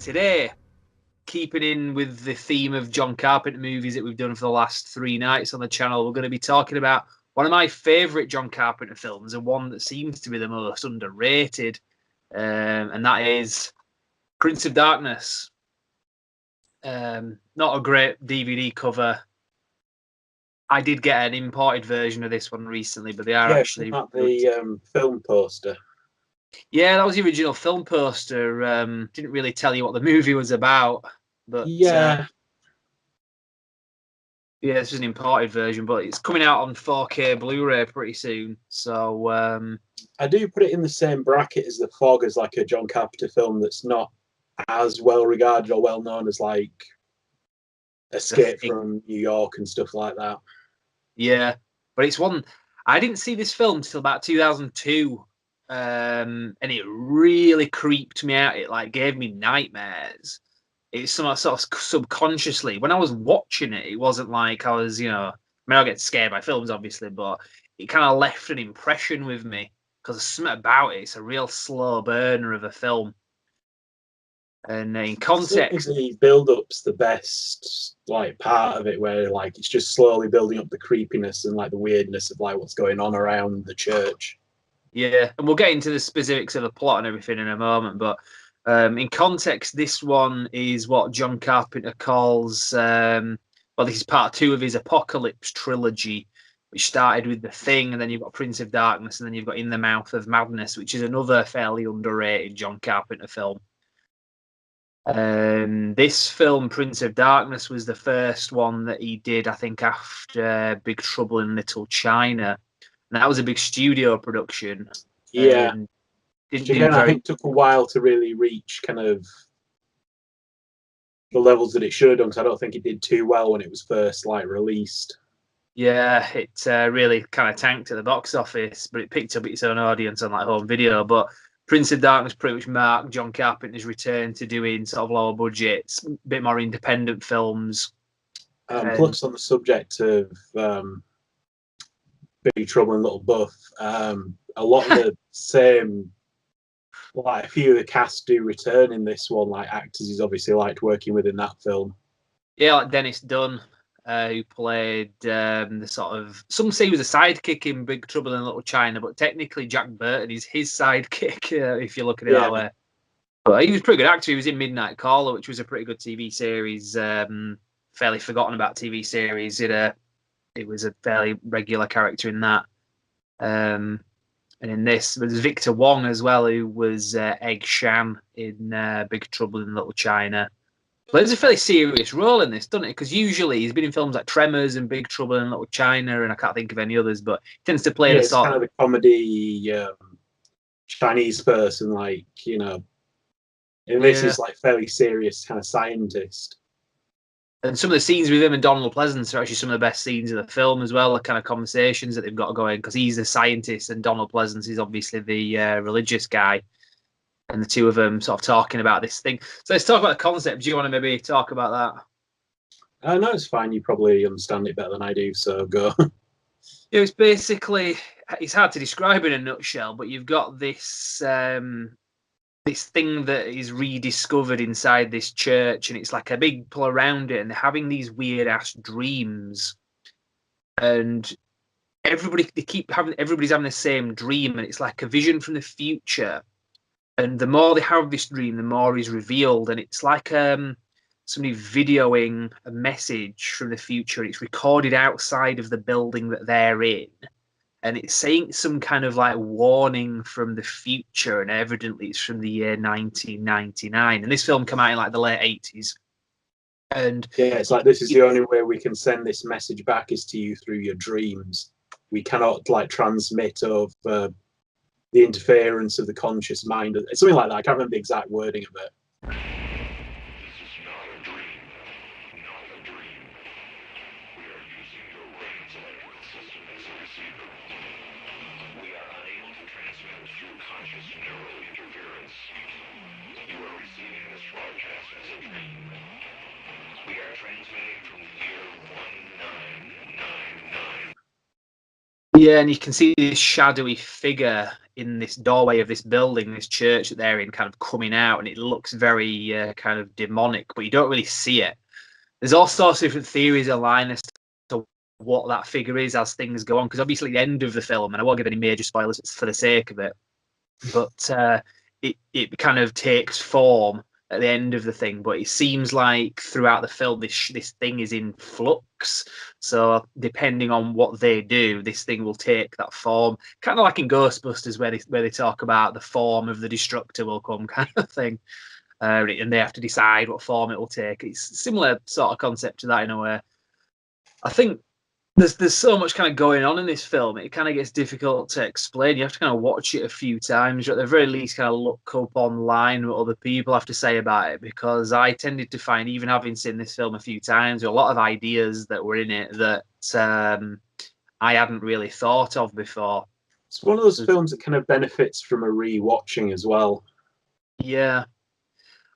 today, keeping in with the theme of John Carpenter movies that we've done for the last 3 nights on the channel, we're going to be talking about one of my favourite John Carpenter films, and one that seems to be the most underrated, and that is Prince of Darkness. Not a great DVD cover. I did get an imported version of this one recently, but they are actually not the film poster. Yeah, that was the original film poster. Didn't really tell you what the movie was about, but yeah, this is an imported version, but it's coming out on 4K Blu-ray pretty soon. So I do put it in the same bracket as The Fog, as like a John Carpenter film that's not as well regarded or well known as like Escape from New York and stuff like that. Yeah, but it's one I didn't see this film till about 2002. And it really creeped me out. It like gave me nightmares. It's somewhat sort of subconsciously. When I was watching it, it wasn't like I was, I mean, I get scared by films, obviously, but it kind of left an impression with me because there's something about it. It's a real slow burner of a film. And in context, the build-up's the best like part of it, where like it's just slowly building up the creepiness and like the weirdness of like what's going on around the church. Yeah, and we'll get into the specifics of the plot and everything in a moment, but in context, this one is what John Carpenter calls, well, this is part 2 of his Apocalypse trilogy, which started with The Thing, and then you've got Prince of Darkness, and then you've got In the Mouth of Madness, which is another fairly underrated John Carpenter film. This film, Prince of Darkness, was the first one that he did, I think, after Big Trouble in Little China. And that was a big studio production. Yeah. I think took a while to really reach kind of the levels that it should have done, because I don't think it did too well when it was first like released. Yeah, it really kind of tanked at the box office, but it picked up its own audience on like home video. But Prince of Darkness pretty much marked John Carpenter's return to doing sort of lower budgets, a bit more independent films. Plus, on the subject of Big Trouble in Little Buff, a lot of the same, like a few of the cast do return in this one, like actors he's obviously liked working with in that film. Yeah, like Dennis Dunn, who played the sort of, some say he was a sidekick in Big Trouble in Little China, but technically Jack Burton is his sidekick, if you look at it that way. But he was a pretty good actor. He was in Midnight Caller, which was a pretty good TV series, fairly forgotten about TV series. It was a fairly regular character in that. And in this, there's Victor Wong as well, who was Egg Shan in Big Trouble in Little China. Plays a fairly serious role in this, doesn't it? Because usually he's been in films like Tremors and Big Trouble in Little China, and I can't think of any others, but he tends to play the sort kind of the comedy Chinese person, like, and this is like fairly serious kind of scientist. And some of the scenes with him and Donald Pleasance are actually some of the best scenes of the film as well, the kind of conversations that they've got going, because he's the scientist and Donald Pleasance is obviously the religious guy. And the two of them sort of talking about this thing. So let's talk about the concept. Do you want to maybe talk about that? No, it's fine. You probably understand it better than I do, so go. It's basically, it's hard to describe in a nutshell, but you've got this this thing that is rediscovered inside this church, and it's like a big pull around it, and they're having these weird ass dreams, and everybody's having the same dream, and it's like a vision from the future. And the more they have this dream, the more is revealed. And it's like somebody videoing a message from the future. It's recorded outside of the building that they're in. And it's saying some kind of like warning from the future. And evidently it's from the year 1999. And this film came out in like the late 80s. And yeah, it's like, this is the only way we can send this message back is to you through your dreams. We cannot like transmit of the interference of the conscious mind. It's something like that. I can't remember the exact wording of it. This is not a dream. Not a dream. We are using your brain's electrical system as a receiver. We are unable to transmit through conscious neural interference. You are receiving this broadcast as a dream. We are transmitting from year 1999. Yeah, and you can see this shadowy figure in this doorway of this building, this church that they're in, kind of coming out, and it looks very kind of demonic, but you don't really see it. There's all sorts of different theories online as to what that figure is as things go on, because obviously at the end of the film, and I won't give any major spoilers for the sake of it, but it kind of takes form at the end of the thing, but it seems like throughout the film this thing is in flux. So depending on what they do, this thing will take that form, kind of like in Ghostbusters, where they talk about the form of the destructor will come, kind of thing, and they have to decide what form it will take. It's a similar sort of concept to that in a way. I think there's so much kind of going on in this film. It kind of gets difficult to explain. You have to kind of watch it a few times, or at the very least kind of look up online what other people have to say about it, because I tended to find, even having seen this film a few times, there were a lot of ideas that were in it that I hadn't really thought of before. It's one of those films that kind of benefits from a re-watching as well. Yeah.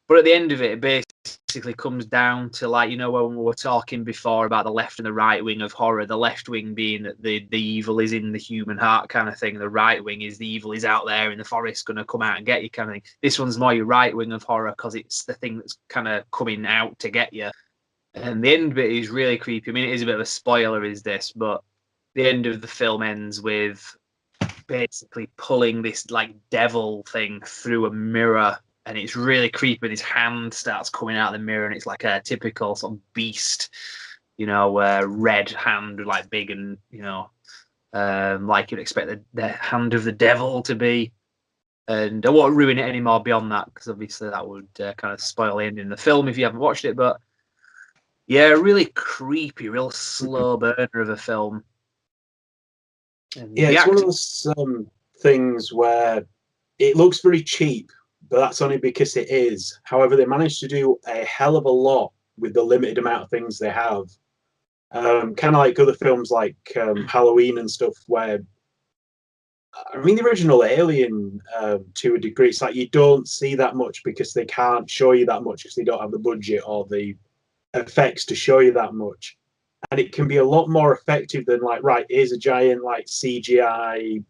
But at the end of it, it basically comes down to, like, you know, when we were talking before about the left and the right wing of horror, the left wing being that the evil is in the human heart kind of thing, the right wing is the evil is out there in the forest going to come out and get you kind of thing. This one's more your right wing of horror because it's the thing that's kind of coming out to get you. And the end bit is really creepy. I mean, it is a bit of a spoiler, is this, but the end of the film ends with basically pulling this, like, devil thing through a mirror. And it's really creepy. His hand starts coming out of the mirror, and it's like a typical sort of beast, you know, red hand, like big and, you know, like you'd expect the hand of the devil to be. And I won't ruin it anymore beyond that, because obviously that would kind of spoil the ending of the film if you haven't watched it. But yeah, really creepy, real slow burner of a film. And yeah, it's one of those things where it looks very cheap, but that's only because it is. However, they managed to do a hell of a lot with the limited amount of things they have. Kind of like other films like Halloween and stuff, where, I mean, the original Alien, to a degree, it's like you don't see that much because they can't show you that much because they don't have the budget or the effects to show you that much. And it can be a lot more effective than, like, right, here's a giant, like, CGI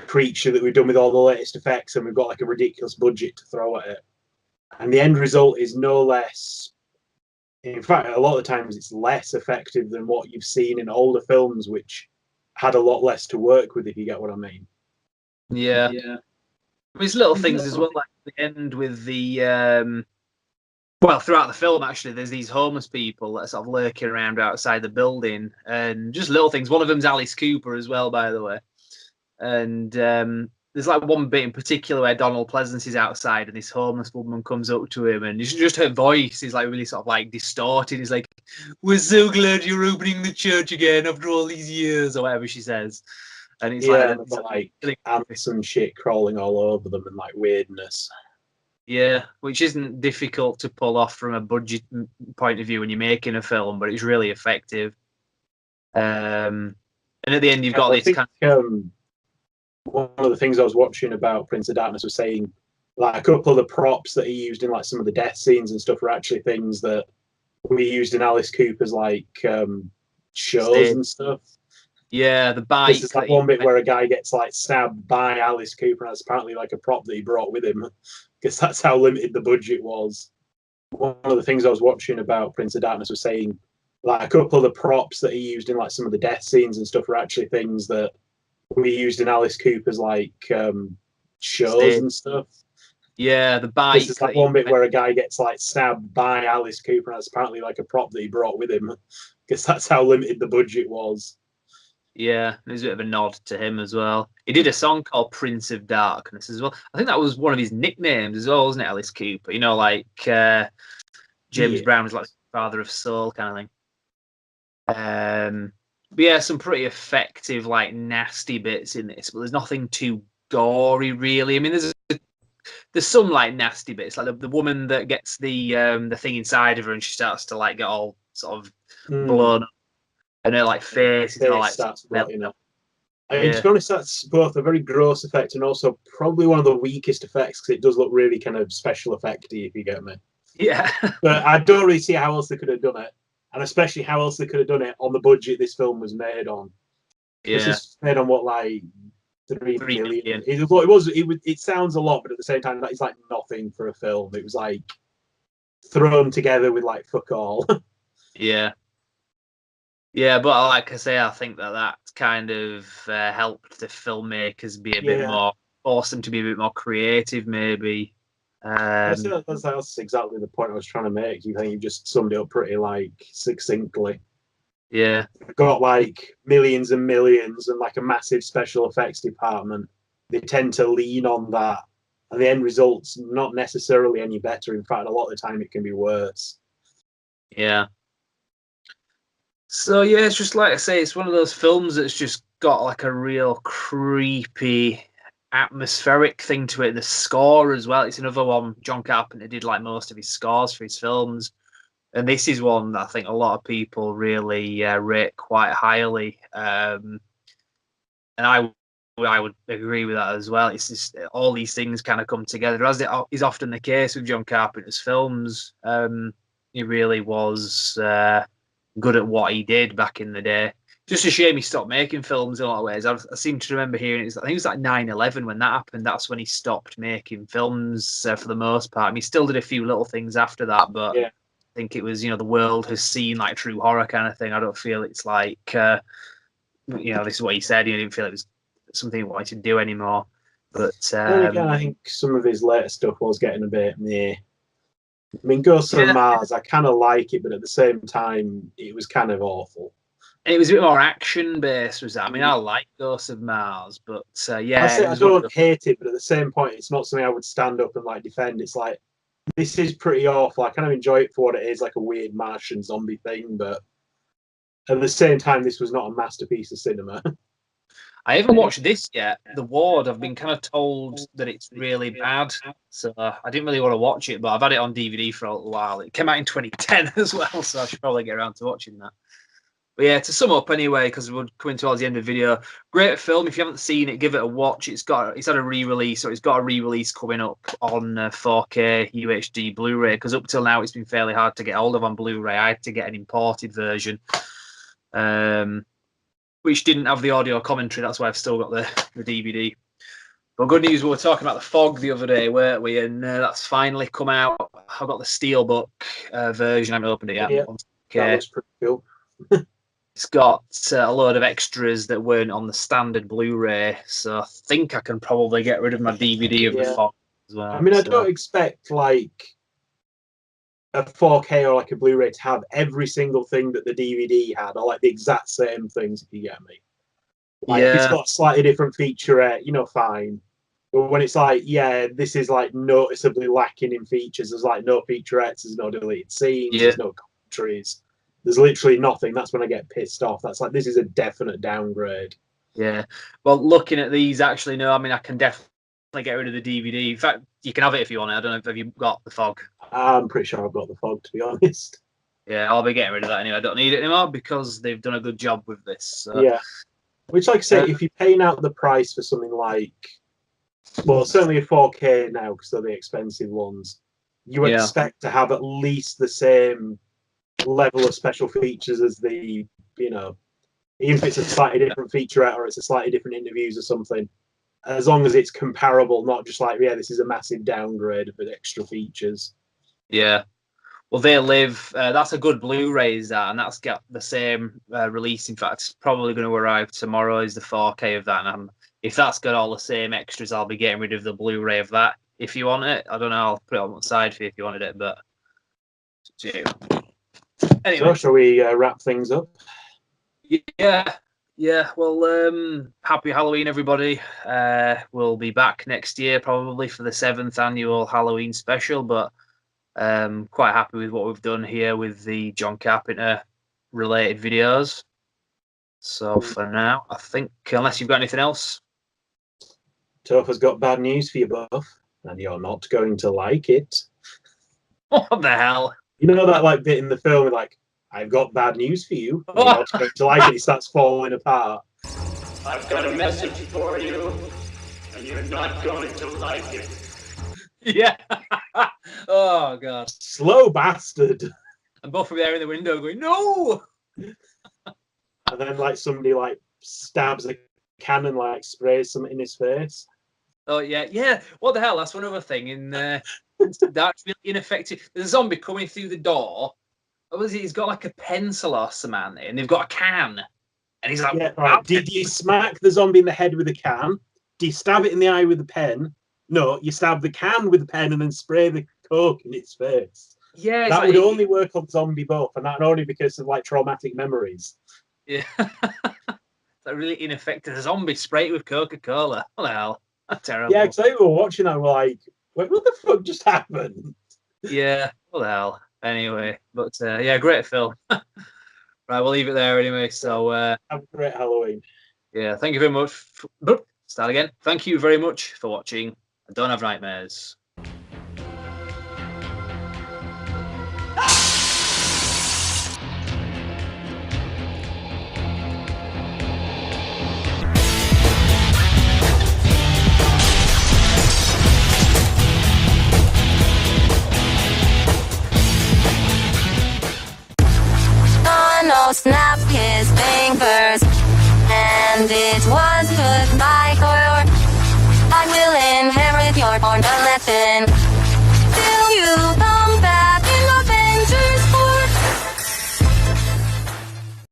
creature that we've done with all the latest effects, and we've got like a ridiculous budget to throw at it, and the end result is no less, in fact a lot of the times it's less effective than what you've seen in older films which had a lot less to work with, if you get what I mean. Yeah. There's little things as well, like the end with the well, throughout the film, actually, there's these homeless people that are sort of lurking around outside the building, and just little things. One of them's Alice Cooper as well, by the way. And there's like one bit in particular where Donald Pleasance is outside, and this homeless woman comes up to him, and just her voice is like really sort of like distorted. He's like, "We're so glad you're opening the church again after all these years," or whatever she says. And it's like ants and shit crawling all over them and like weirdness. Yeah, which isn't difficult to pull off from a budget point of view when you're making a film, but it's really effective. And at the end, you've got this kind of. One of the things I was watching about Prince of Darkness was saying, like, a couple of the props that he used in like some of the death scenes and stuff were actually things that we used in Alice Cooper's like shows and stuff. Yeah, the bike. This is like one bit where a guy gets like stabbed by Alice Cooper, and that's apparently like a prop that he brought with him, because that's how limited the budget was. One of the things I was watching about Prince of Darkness was saying, like, a couple of the props that he used in like some of the death scenes and stuff were actually things that we used in Alice Cooper's like shows and stuff. Yeah, the bike. This is like one bit where a guy gets like stabbed by Alice Cooper, and that's apparently like a prop that he brought with him, because that's how limited the budget was. Yeah, there's a bit of a nod to him as well. He did a song called Prince of Darkness as well. I think that was one of his nicknames as well, wasn't it, Alice Cooper? You know, like James Brown was like father of soul kind of thing. But yeah, some pretty effective, like, nasty bits in this, but there's nothing too gory, really. I mean, there's some like nasty bits, like the woman that gets the thing inside of her, and she starts to like get all sort of blown up, and her like face is all like starts melting up. I mean, to be honest, that's both a very gross effect and also probably one of the weakest effects, because it does look really kind of special effecty, if you get me. Yeah. But I don't really see how else they could have done it. And especially how else they could have done it on the budget this film was made on. Yeah. This is made on what, like 3 3 million. million. It sounds a lot, but at the same time, that is like nothing for a film. It was like thrown together with like fuck all. Yeah. Yeah, but like I say, I think that kind of helped the filmmakers be a bit more, forced them to be a bit more creative, maybe. That's exactly the point I was trying to make. You think you just summed it up pretty like succinctly. Yeah. They've got like millions and millions and like a massive special effects department. They tend to lean on that, and the end result's not necessarily any better. In fact, a lot of the time it can be worse. Yeah. So yeah, it's just like I say, it's one of those films that's just got like a real creepy, atmospheric thing to it. The score as well. It's another one John Carpenter did like most of his scores for his films, and this is one that I think a lot of people really rate quite highly. And I would agree with that as well. It's just all these things kind of come together, as it is often the case with John Carpenter's films. He really was good at what he did back in the day. Just a shame he stopped making films in a lot of ways. I seem to remember hearing I think it was like 9/11 when that happened. That's when he stopped making films for the most part. I mean, he still did a few little things after that, but I think it was, the world has seen like true horror kind of thing. I don't feel it's like, this is what he said. He didn't feel it was something he wanted to do anymore. But then again, I think some of his later stuff was getting a bit meh. I mean, Ghosts of Mars, I kind of like it, but at the same time, it was kind of awful. And it was a bit more action based, was that? I mean, I like Ghosts of Mars, but I don't hate it, but at the same point, it's not something I would stand up and like defend. It's like, this is pretty awful. I kind of enjoy it for what it is, like a weird Martian zombie thing, but at the same time, this was not a masterpiece of cinema. I haven't watched this yet. The Ward, I've been kind of told that it's really bad, so I didn't really want to watch it, but I've had it on DVD for a little while. It came out in 2010 as well, so I should probably get around to watching that. But yeah, to sum up anyway, because we're coming towards the end of the video, great film. If you haven't seen it, give it a watch. It's had a re-release, so it's got a re-release coming up on 4K UHD Blu-ray, because up till now it's been fairly hard to get hold of on Blu-ray. I had to get an imported version. Which didn't have the audio commentary. That's why I've still got the DVD. But good news, we were talking about The Fog the other day, weren't we? And that's finally come out. I've got the Steelbook version. I haven't opened it yet. Yeah, that looks pretty cool. It's got a load of extras that weren't on the standard Blu-ray, so I think I can probably get rid of my DVD of The Fog as well. I mean, I don't expect like a 4K or like a Blu-ray to have every single thing that the DVD had, or like the exact same things, if you get me. Like, if it's got a slightly different featurette, fine. But when it's like, this is like noticeably lacking in features, there's like no featurettes, there's no deleted scenes, there's no commentaries, there's literally nothing. That's when I get pissed off. That's like, this is a definite downgrade. Yeah. Well, looking at these, actually, no, I mean, I can definitely get rid of the DVD. In fact, you can have it if you want it. I don't know if you've got The Fog. I'm pretty sure I've got The Fog, to be honest. Yeah, I'll be getting rid of that anyway. I don't need it anymore because they've done a good job with this. So. Yeah. Which, like I say, if you're paying out the price for something like, well, certainly a 4K now because they're the expensive ones, you expect to have at least the same level of special features as the, even if it's a slightly different featurette or it's a slightly different interviews or something, as long as it's comparable, not just like, this is a massive downgrade with extra features. Yeah. Well, they live. That's a good Blu-ray, is that, and that's got the same release. In fact, it's probably going to arrive tomorrow. Is the 4K of that? And if that's got all the same extras, I'll be getting rid of the Blu-ray of that. If you want it, I don't know. I'll put it on the side for you if you wanted it. But anyway, so shall we wrap things up? Yeah. Well, happy Halloween, everybody. We'll be back next year probably for the 7th annual Halloween special, but. Quite happy with what we've done here with the John Carpenter related videos. So for now, I think, unless you've got anything else. Toph has got bad news for you both, and you're not going to like it. What the hell? You know that like bit in the film, like, I've got bad news for you. You're not going to like it. It starts falling apart. I've got a message for you, and you're not going to like it. Yeah. Oh god. Slow bastard. And both of them there in the window going, no. And then like somebody like stabs a can and like sprays something in his face. Oh yeah. What the hell? That's one other thing. In that's really ineffective. There's a zombie coming through the door. What was it? He's got like a pencil or something, and they've got a can, and he's like, yeah, right. Do you smack the zombie in the head with a can? Do you stab it in the eye with a pen? No, you stab the can with a pen and then spray the coke in its face. Yeah, that would only work on zombie buff, and that only because of like traumatic memories. Yeah, that really ineffective. The zombie spray it with Coca-Cola. What the hell? That's terrible. Yeah, because we were watching that, we're like, what the fuck just happened? Yeah, what the hell? Anyway, but yeah, great film. Right, we'll leave it there anyway. So have a great Halloween. Yeah, thank you very much. Start again. Thank you very much for watching. And don't have nightmares. Snapped his fingers, and it was goodbye for I will inherit your corner.